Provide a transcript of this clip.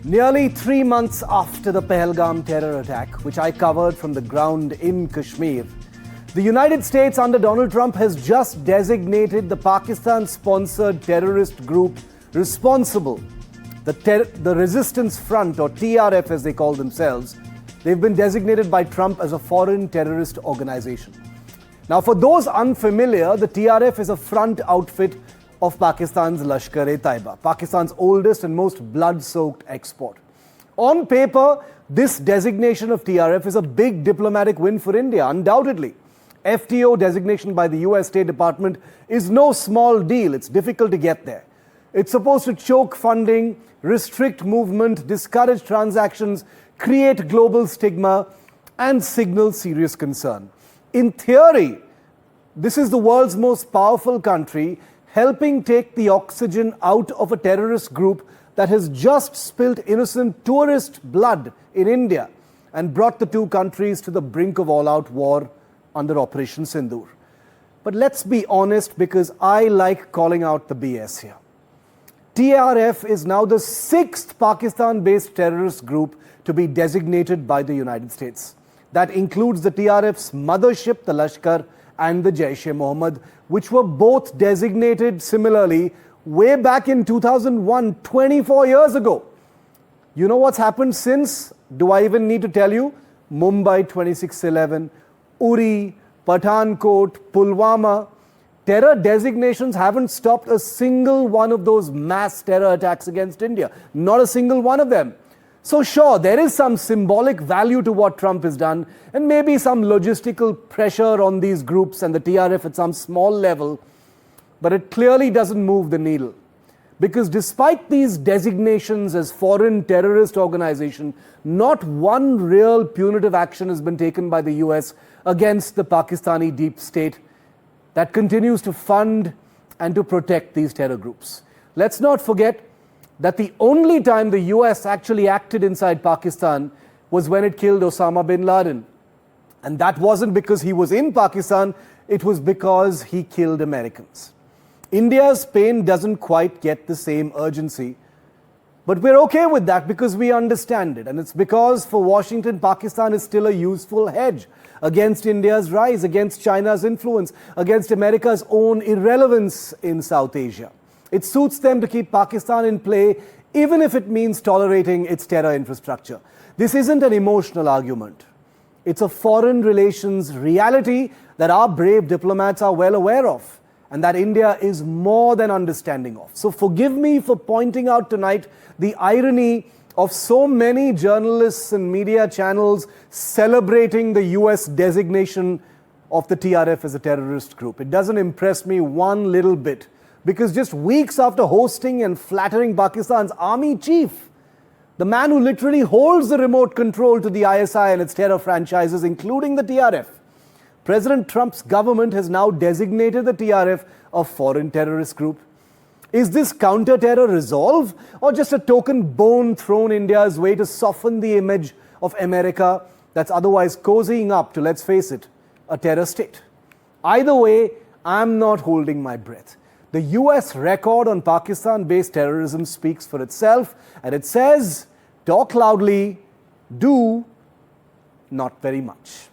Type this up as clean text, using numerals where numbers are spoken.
Nearly 3 months after the Pahalgam terror attack, which I covered from the ground in Kashmir, the United States under Donald Trump has just designated the Pakistan-sponsored terrorist group responsible, the Resistance Front, or TRF as they call themselves. They've been designated by Trump as a foreign terrorist organization. Now, for those unfamiliar, the TRF is a front outfit of Pakistan's Lashkar-e-Taiba, Pakistan's oldest and most blood-soaked export. On paper, this designation of TRF is a big diplomatic win for India, undoubtedly. FTO designation by the US State Department is no small deal. It's difficult to get there. It's supposed to choke funding, restrict movement, discourage transactions, create global stigma, and signal serious concern. In theory, this is the world's most powerful country helping take the oxygen out of a terrorist group that has just spilt innocent tourist blood in India and brought the two countries to the brink of all-out war under Operation Sindoor. But let's be honest, because I like calling out the BS here. TRF is now the 6th Pakistan-based terrorist group to be designated by the United States. That includes the TRF's mothership, the Lashkar, and the Jaish-e-Mohammed, which were both designated similarly way back in 2001, 24 years ago. You know what's happened since? Do I even need to tell you? Mumbai 26/11, Uri, Pathankot, Pulwama. Terror designations haven't stopped a single one of those mass terror attacks against India. Not a single one of them. So sure, there is some symbolic value to what Trump has done, and maybe some logistical pressure on these groups and the TRF at some small level, but it clearly doesn't move the needle. Because despite these designations as foreign terrorist organization, not one real punitive action has been taken by the US against the Pakistani deep state that continues to fund and to protect these terror groups. Let's not forget that the only time the US actually acted inside Pakistan was when it killed Osama bin Laden. And that wasn't because he was in Pakistan, it was because he killed Americans. India's pain doesn't quite get the same urgency, but we're okay with that because we understand it. And it's because for Washington, Pakistan is still a useful hedge against India's rise, against China's influence, against America's own irrelevance in South Asia. It suits them to keep Pakistan in play, even if it means tolerating its terror infrastructure. This isn't an emotional argument. It's a foreign relations reality that our brave diplomats are well aware of, and that India is more than understanding of. So forgive me for pointing out tonight the irony of so many journalists and media channels celebrating the US designation of the TRF as a terrorist group. It doesn't impress me one little bit. Because just weeks after hosting and flattering Pakistan's army chief, the man who literally holds the remote control to the ISI and its terror franchises, including the TRF, President Trump's government has now designated the TRF a foreign terrorist group. Is this counter-terror resolve, or just a token bone thrown India's way to soften the image of America that's otherwise cozying up to, let's face it, a terror state? Either way, I'm not holding my breath. The US record on Pakistan-based terrorism speaks for itself, and it says, talk loudly, do not very much.